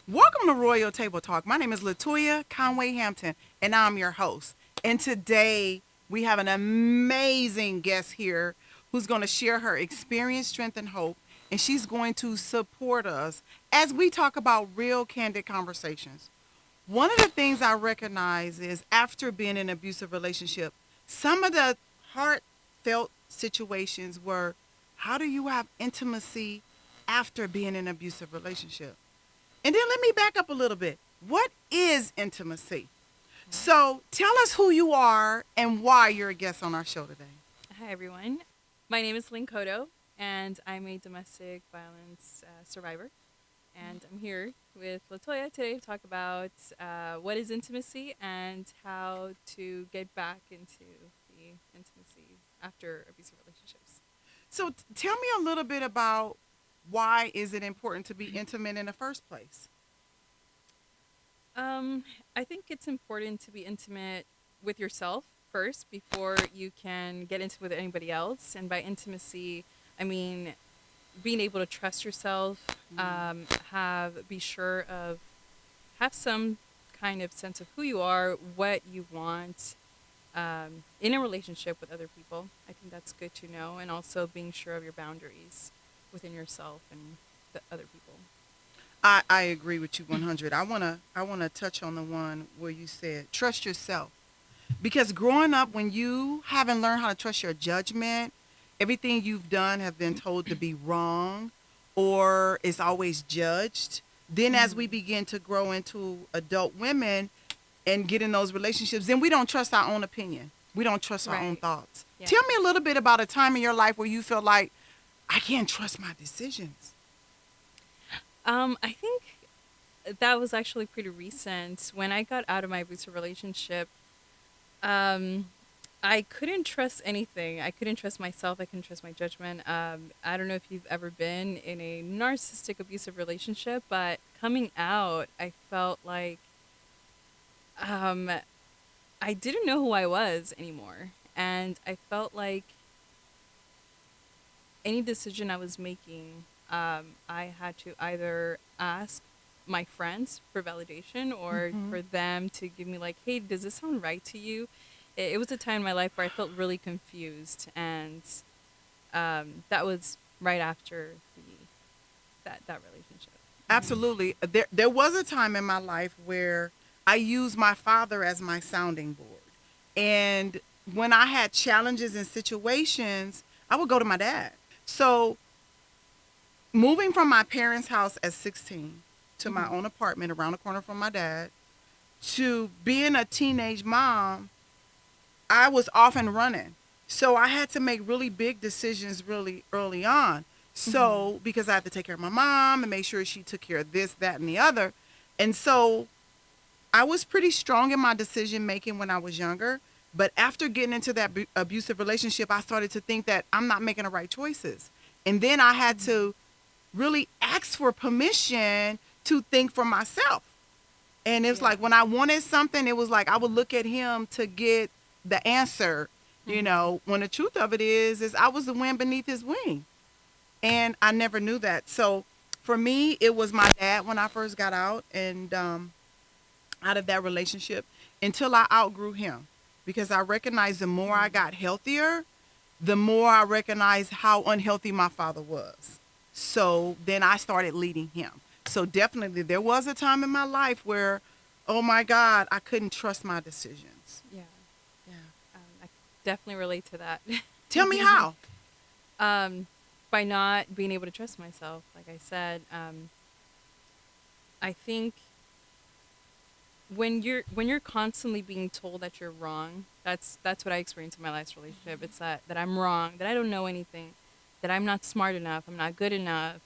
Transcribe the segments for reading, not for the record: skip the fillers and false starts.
Welcome to Royal Table Talk. My name is Toyia, Conway, Hampton, and I'm your host. And today we have an amazing guest here who's going to share her experience, strength, and hope. And she's going to support us as we talk about real, candid conversations. One of the things I recognize is after being in an abusive relationship, some of the heartfelt situations were how do you have intimacy after being in an abusive relationship? And then let me back up a little bit. What is intimacy? So tell us who you are and why you're a guest on our show today. Hi, everyone. My name is Lynn Cotto, and I'm a domestic violence survivor. And I'm here with Latoya today to talk about what is intimacy and how to get back into the intimacy after abusive relationships. So tell me a little bit about why is it important to be intimate in the first place? Um, I think it's important to be intimate with yourself first before you can get into with anybody else. And by intimacy, I mean being able to trust yourself, be sure of, have some kind of sense of who you are, what you want in a relationship with other people. I think that's good to know. And also being sure of your boundaries within yourself and the other people. I agree with you 100. I wanna touch on the one where you said trust yourself. Because growing up when you haven't learned how to trust your judgment, everything you've done have been told to be wrong or is always judged. Then as we Mm-hmm. begin to grow into adult women and get in those relationships, then we don't trust our own opinion. We don't trust our own Right. thoughts. Yeah. Tell me a little bit about a time in your life where you feel like I can't trust my decisions. I think that was actually pretty recent. When I got out of my abusive relationship, um, I couldn't trust anything. I couldn't trust myself. I couldn't trust my judgment. I don't know if you've ever been in a narcissistic abusive relationship, but coming out, I felt like um, I didn't know who I was anymore. And I felt like any decision I was making, I had to either ask my friends for validation or Hmm. for them to give me like, hey, does this sound right to you? It was a time in my life where I felt really confused, and that was right after that relationship. Hmm. Absolutely. There was a time in my life where I used my father as my sounding board. And when I had challenges and situations, I would go to my dad. So moving from my parents' house at 16 to my Hmm. own apartment around the corner from my dad to being a teenage mom, I was off and running. So I had to make really big decisions really early on. Hmm. So because I had to take care of my mom and make sure she took care of this, that, and the other. And so I was pretty strong in my decision making when I was younger. But after getting into that abusive relationship, I started to think that I'm not making the right choices. And then I had Hmm. to really ask for permission to think for myself. And it's Yeah. like when I wanted something, it was like I would look at him to get the answer. Hmm. When the truth of it is I was the wind beneath his wing, and I never knew that. So for me, it was my dad when I first got out and out of that relationship until I outgrew him, because I recognized the more I Mm. got healthier, the more I recognized how unhealthy my father was. So then I started leading him. So definitely there was a time in my life where, oh my God, I couldn't trust my decisions. Yeah. Yeah. I definitely relate to that. Tell me how. um, by not being able to trust myself, like I said, I think when you're constantly being told that you're wrong, that's what I experienced in my last relationship. It's that I'm wrong, that I don't know anything, that I'm not smart enough, I'm not good enough.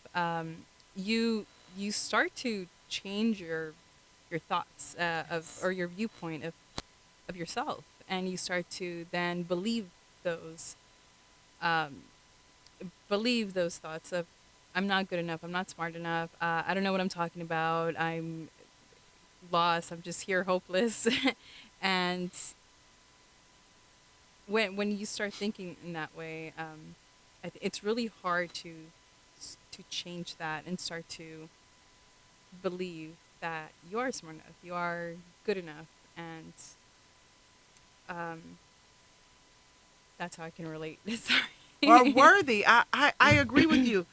You start to change your thoughts of Yes. or your viewpoint of yourself, and you start to then those um, believe those thoughts of I'm not good enough, I'm not smart enough, I don't know what I'm talking about, I'm lost, I'm just here hopeless. And when you start thinking in that way, it's really hard to change that and start to believe. that you are smart enough, you are good enough, and um, that's how I can relate. Or Sorry. worthy. I agree with you.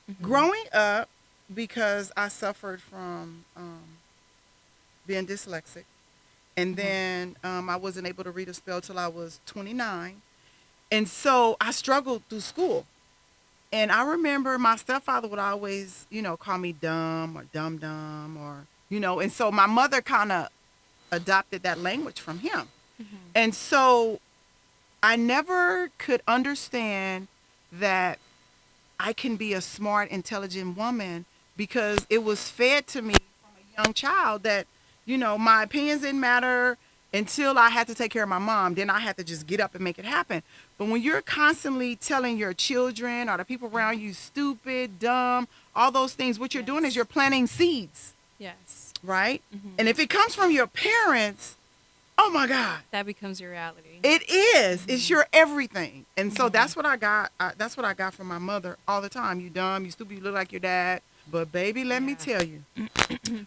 Hmm. Growing up, because I suffered from being dyslexic, and Hmm. then I wasn't able to read or spell till I was 29. And so I struggled through school. And I remember my stepfather would always, call me dumb or dum dum or, and so my mother kind of adopted that language from him. Hmm. And so I never could understand that I can be a smart, intelligent woman because it was fed to me from a young child that, my opinions didn't matter until I had to take care of my mom. Then I had to just get up and make it happen. But when you're constantly telling your children or the people around you stupid, dumb, all those things, what you're doing is Yes. you're planting seeds, Yes. right? Hmm. And if it comes from your parents, oh my God, That becomes your reality. it is. It's Hmm. your everything. And so Hmm. that's what I got. That's what I got from my mother all the time. You dumb, you stupid, you look like your dad. But baby, let me Yeah. tell you,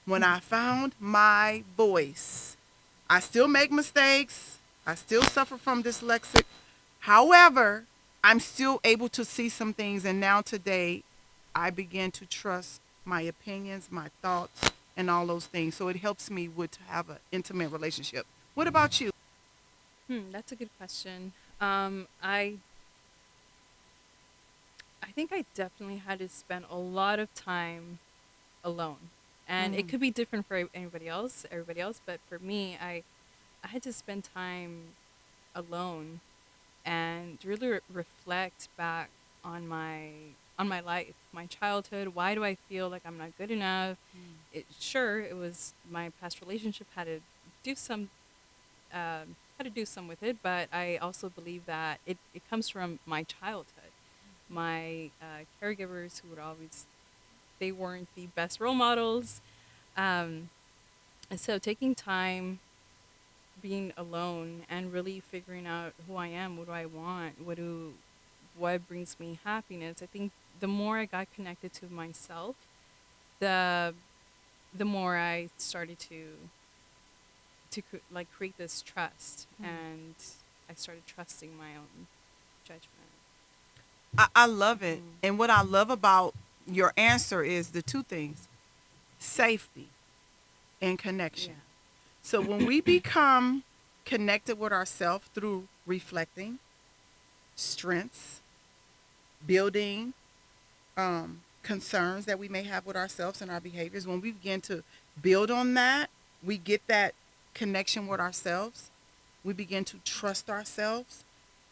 when I found my voice, I still make mistakes. I still suffer from dyslexic. However, I'm still able to see some things. And now today, I begin to trust my opinions, my thoughts, and all those things. So it helps me with to have an intimate relationship. What about you? That's a good question. I think I definitely had to spend a lot of time alone, and it Mm. could be different for everybody else. But for me, I had to spend time alone and really reflect back on my life, my childhood. Why do I feel like I'm not good enough? It was my past relationship had to do some had to do some with it, but I also believe that it comes from my childhood. My caregivers who would always they weren't the best role models, um, and so taking time being alone and really figuring out who I am, what do I want, what brings me happiness. I think the more I got connected to myself, the the more I started to create this trust, and I started trusting my own judgment. I love it. Hmm. And what I love about your answer is the two things: safety and connection. Yeah. So when we become connected with ourselves through reflecting, strengths, building concerns that we may have with ourselves and our behaviors, when we begin to build on that, we get that connection with ourselves. We begin to trust ourselves.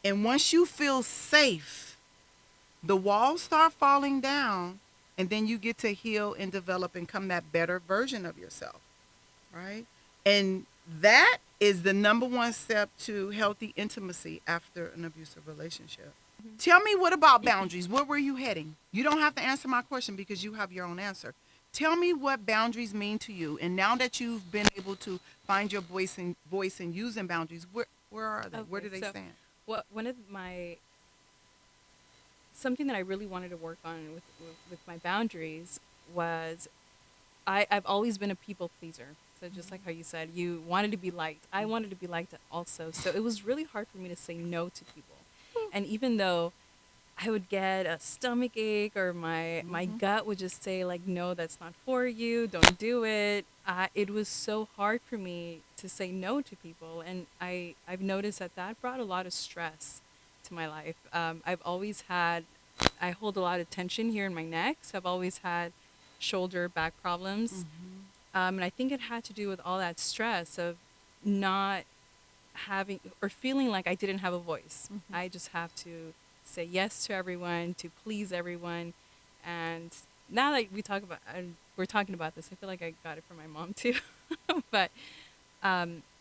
And once you feel safe, the walls start falling down, and then you get to heal and develop and become that better version of yourself, right? And that is the number one step to healthy intimacy after an abusive relationship. Hmm. Tell me, what about boundaries? Where were you heading? You don't have to answer my question because you have your own answer. Tell me what boundaries mean to you. And now that you've been able to find your voice and using boundaries, where are they? Where Okay, do they so stand? what one of my something that I really wanted to work on with my boundaries was I've always been a people pleaser. So just like how you said, you wanted to be liked. I wanted to be liked also. So it was really hard for me to say no to people. And even though I would get a stomach ache or my Mm-hmm. gut would just say like, no, that's not for you. Don't do it. It was so hard for me to say no to people. And I've noticed that that brought a lot of stress to my life. I've always had, I hold a lot of tension here in my neck. So I've always had shoulder back problems. Mm-hmm. And I think it had to do with all that stress of not having or feeling like I didn't have a voice. Mm-hmm. I just have to say yes to everyone, to please everyone. And now that we're talking about this, I feel like I got it from my mom too. But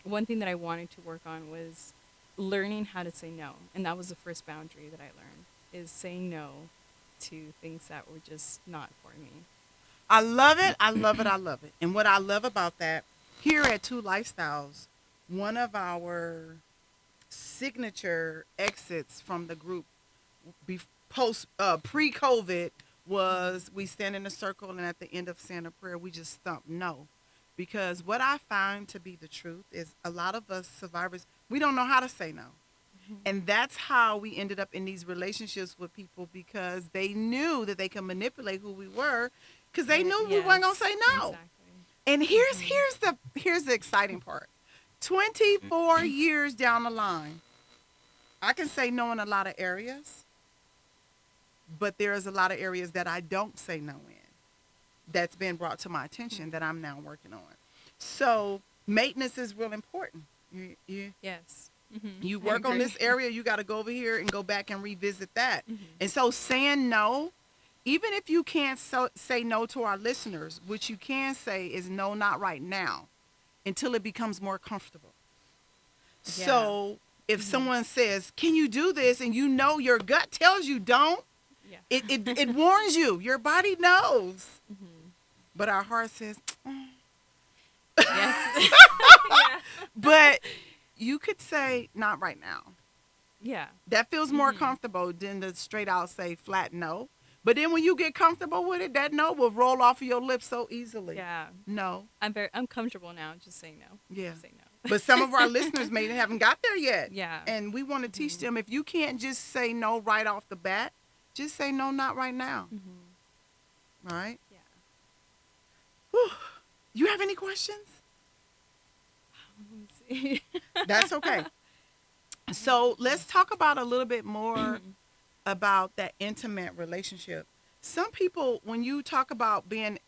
one thing that I wanted to work on was learning how to say no. And that was the first boundary that I learned is saying no to things that were just not for me. I love it. I love it. I love it. And what I love about that, here at Two Lifestyles, one of our signature exits from the group post pre-COVID was we stand in a circle and at the end of saying a prayer, we just stump no. Because what I find to be the truth is a lot of us survivors, we don't know how to say no. And that's how we ended up in these relationships with people because they knew that they could manipulate who we were because they knew we weren't going to Yes, say no. exactly. And here's the exciting part. 24 years down the line, I can say no in a lot of areas, but there's a lot of areas that I don't say no in that's been brought to my attention that I'm now working on. So maintenance is real important. Yes. You I work on agree. this area, you got to go over here and go back and revisit that. Mhm. And so saying no, even if you can't say no to our listeners, what you can say is no, not right now, until it becomes more comfortable. Yeah. So if someone says, "Can you do this?" and you know your gut tells you don't, Yeah. it warns you. Your body knows, but our heart says, Yes. Yeah. but you could say, "Not right now." Yeah. That feels more comfortable than the straight out say flat no. But then when you get comfortable with it, that no will roll off of your lips so easily. Yeah. No. I'm comfortable now just saying no. Yeah. Just say no. But some of our listeners maybe haven't got there yet. Yeah. And we want to teach them if you can't just say no right off the bat, just say no, not right now. All right? Yeah. Whew. You have any questions? Let me see. That's okay. So let's talk about a little bit more about that intimate relationship. Some people, when you talk about being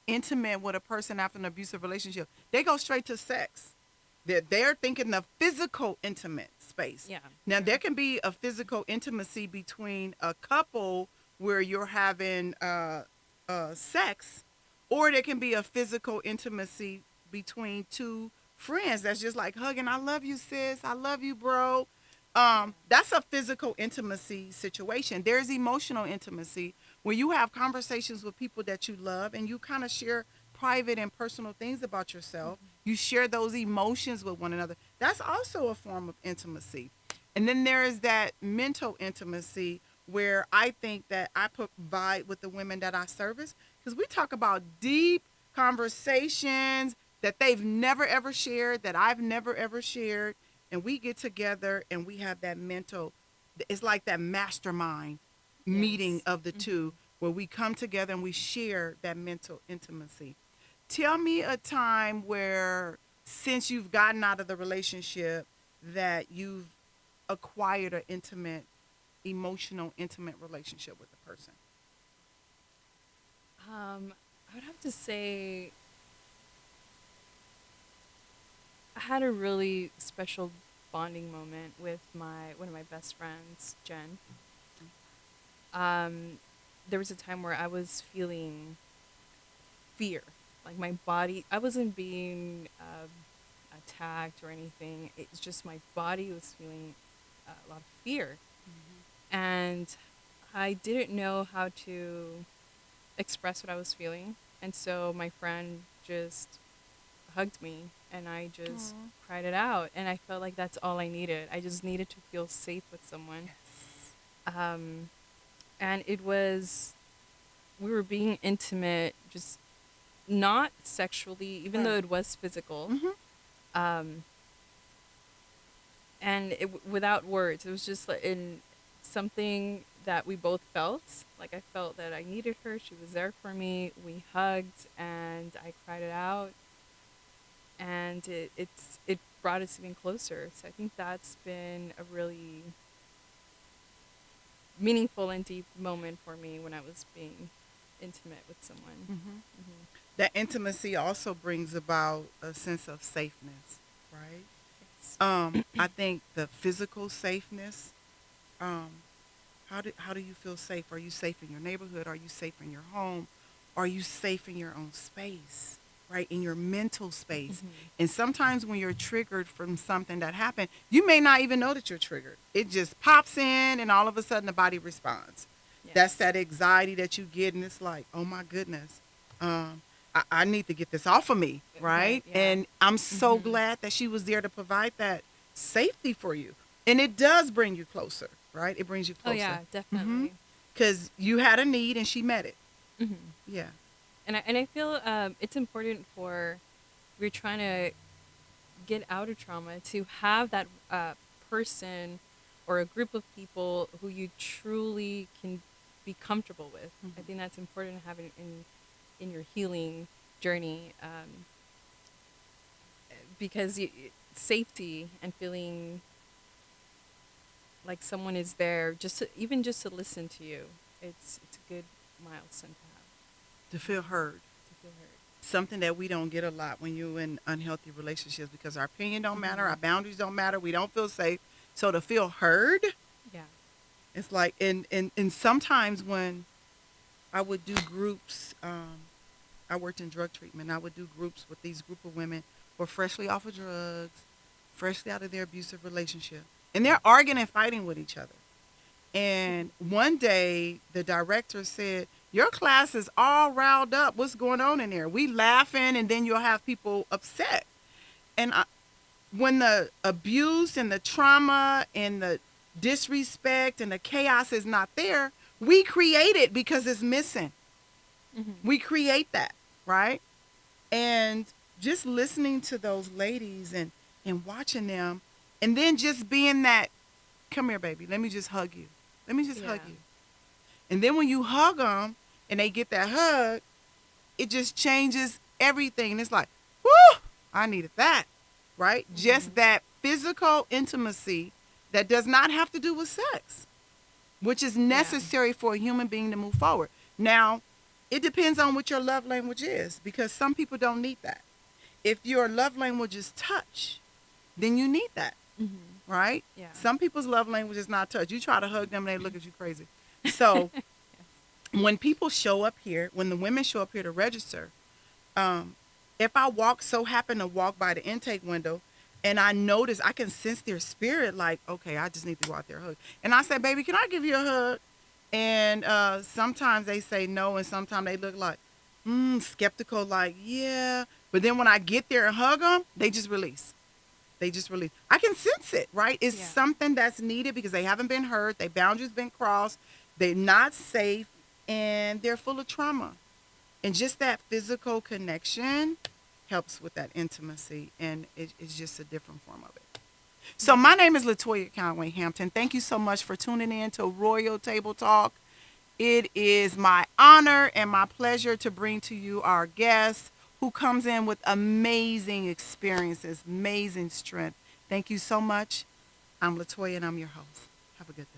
intimate with a person after an abusive relationship, they go straight to sex. They're thinking the physical intimate space. Yeah. Now, there can be a physical intimacy between a couple where you're having sex, or there can be a physical intimacy between two friends that's just like hugging. I love you, sis. I love you, bro. That's a physical intimacy situation. There's emotional intimacy where you have conversations with people that you love and you kind of share private and personal things about yourself. You share those emotions with one another. That's also a form of intimacy. And then there is that mental intimacy where I think that I provide with the women that I service because we talk about deep conversations that they've never ever shared, that I've never ever shared. And we get together and we have that mental, it's like that mastermind meeting Yes. of the two where we come together and we share that mental intimacy. Tell me a time where, since you've gotten out of the relationship, that you've acquired an intimate, emotional, intimate relationship with the person. I would have to say I had a really special bonding moment with one of my best friends, Jen. There was a time where I was feeling fear, like my body. I wasn't being attacked or anything. It's just my body was feeling a lot of fear, and I didn't know how to express what I was feeling, and so my friend just hugged me and I just Aw. cried it out, and I felt like that's all I needed. I just needed to feel safe with someone. Um, and it was we were being intimate, just not sexually, even though Right. it was physical. Mhm. Um, and without words, it was just like in something that we both felt. Like I felt that I needed her. She was there for me. We hugged, and I cried it out, and it brought us even closer. So I think that's been a really meaningful and deep moment for me when I was being intimate with someone. Mhm. Hmm. That intimacy also brings about a sense of safeness, right? Yes. I think the physical safeness. Um, how do you feel safe? Are you safe in your neighborhood? Are you safe in your home? Are you safe in your own space? Right, in your mental space. Hmm. And sometimes when you're triggered from something that happened, you may not even know that you're triggered. It just pops in, and all of a sudden the body responds. That's Yes. that anxiety that you get, and it's like, oh my goodness, um, I need to get this off of me, Right. right? Yeah. And I'm so Hmm. glad that she was there to provide that safety for you. And it does bring you closer, right? It brings you Oh closer. yeah, Mm-hmm. definitely. because you had a need and she met it. Hmm. Yeah. And I feel it's important for we're trying to get out of trauma to have that person or a group of people who you truly can be comfortable with. I Hmm. think that's important to have in your healing journey, because safety and feeling like someone is there even just to listen to you, it's a good milestone to have, To feel heard. to feel heard. Something that we don't get a lot when you're in unhealthy relationships because our opinion don't matter, Hmm. our boundaries don't matter, we don't feel safe. So to feel heard, Yeah. it's like, and sometimes when I would do groups, I worked in drug treatment. I would do groups with these group of women who are freshly off of drugs, freshly out of their abusive relationship, and they're arguing and fighting with each other. And one day, the director said, "Your class is all riled up. What's going on in there? We laughing, and then you'll have people upset." And when the abuse and the trauma and the disrespect and the chaos is not there, we create it because it's missing. Hmm. We create that, right? And just listening to those ladies and watching them, and then just being that, "Come here, baby. Let me just hug you. Let me just hug Yeah. you." And then when you hug them and they get that hug, it just changes everything. It's like, whoo, I needed that, right? Just Hmm. that physical intimacy that does not have to do with sex, which is Yeah. necessary for a human being to move forward. Now, it depends on what your love language is because some people don't need that. If your love language is touch, then you need that, Hmm. right? Yeah. Some people's love language is not touch. You try to hug them and they look at you crazy. So when people show up here, when the women show up here to register, um, if I happen to walk by the intake window and I notice, I can sense their spirit, like, okay, I just need to go out there and hug. And I say, "Baby, can I give you a hug?" And sometimes they say no, and sometimes they look like, skeptical, like, yeah. But then when I get there and hug them, they just release. They just release. I can sense it, right? It's Yeah. something that's needed because they haven't been hurt, their boundaries been crossed, they're not safe, and they're full of trauma. And just that physical connection helps with that intimacy, and it's just a different form of it. So Yeah. my name is Latoya Conway Hampton. Thank you so much for tuning in to Royal Table Talk. It is my honor and my pleasure to bring to you our guest who comes in with amazing experiences, amazing strength. Thank you so much. I'm Latoya and I'm your host. Have a good day.